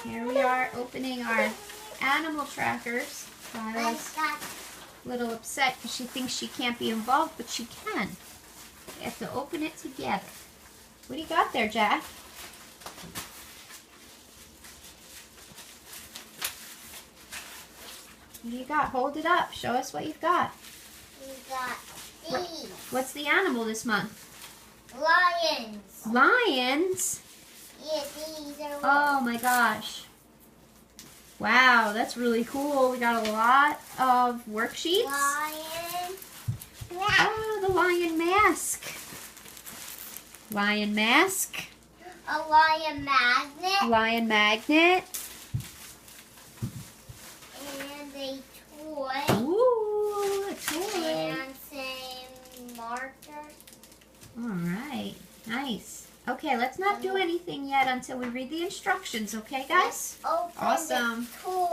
Here we are opening our animal trackers. Lila's a little upset because she thinks she can't be involved, but she can. We have to open it together. What do you got there, Jack? What do you got? Hold it up. Show us what you've got. We got these. What's the animal this month? Lions. Lions? Yeah, these are. Oh my gosh. Wow, that's really cool. We got a lot of worksheets. Lion. Oh, the lion mask. Lion mask. A lion magnet. Lion magnet. And a toy. Ooh, a toy. And some markers. All right, nice. Okay, let's not do anything yet until we read the instructions, okay, guys? Open Awesome. the toy.